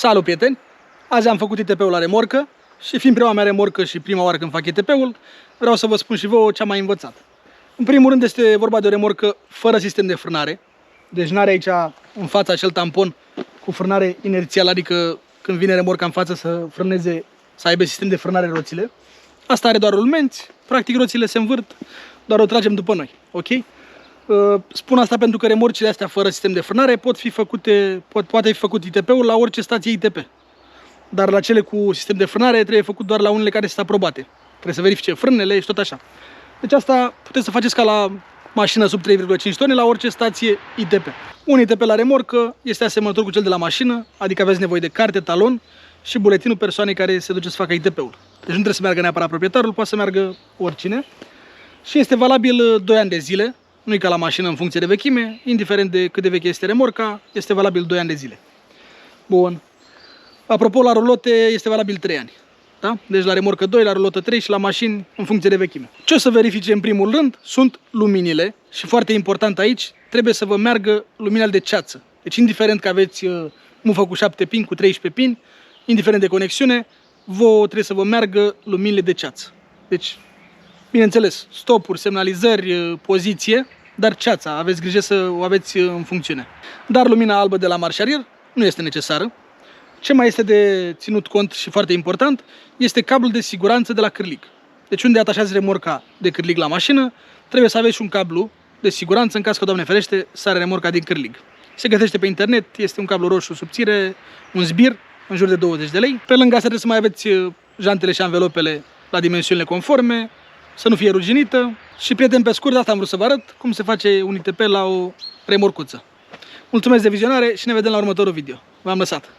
Salut, prieteni! Azi am făcut ITP-ul la remorcă și fiind prima mea remorcă și prima oară când fac ITP-ul, vreau să vă spun și vouă ce am mai învățat. În primul rând este vorba de o remorcă fără sistem de frânare. Deci n-are aici în fața acel tampon cu frânare inerțială, adică când vine remorca în față să frâneze, să aibă sistem de frânare roțile. Asta are doar rulmenți, practic roțile se învârt, doar o tragem după noi, ok? Spun asta pentru că remorcile astea fără sistem de frânare poate fi făcut ITP-ul la orice stație ITP. Dar la cele cu sistem de frânare trebuie făcut doar la unele care sunt aprobate. Trebuie să verifice frânele și tot așa. Deci asta puteți să faceți ca la mașină sub 3,5 tone la orice stație ITP. Un ITP la remorcă este asemănător cu cel de la mașină, adică aveți nevoie de carte, talon și buletinul persoanei care se duce să facă ITP-ul. Deci nu trebuie să meargă neapărat proprietarul, poate să meargă oricine. Și este valabil 2 ani de zile. Nu e ca la mașină în funcție de vechime, indiferent de cât de veche este remorca, este valabil 2 ani de zile. Bun. Apropo, la rulote este valabil 3 ani. Da? Deci la remorcă 2, la rulotă 3 și la mașini în funcție de vechime. Ce o să verifice în primul rând sunt luminile și foarte important aici, trebuie să vă meargă luminile de ceață. Deci indiferent că aveți mufă cu 7 pini, cu 13 pini, indiferent de conexiune, trebuie să vă meargă luminile de ceață. Deci, bineînțeles, stopuri, semnalizări, poziție, dar ceața, aveți grijă să o aveți în funcțiune. Dar lumina albă de la marșarier nu este necesară. Ce mai este de ținut cont și foarte important este cablul de siguranță de la cârlig. Deci unde atașați remorca de cârlig la mașină, trebuie să aveți și un cablu de siguranță în caz că, Doamne ferește, sare remorca din cârlig. Se găsește pe internet, este un cablu roșu subțire, un zbir, în jur de 20 de lei. Pe lângă asta trebuie să mai aveți jantele și anvelopele la dimensiunile conforme, să nu fie ruginită. Și, prieteni, pe scurt, asta am vrut să vă arăt cum se face un ITP la o remorcuță. Mulțumesc de vizionare și ne vedem la următorul video. V-am lăsat!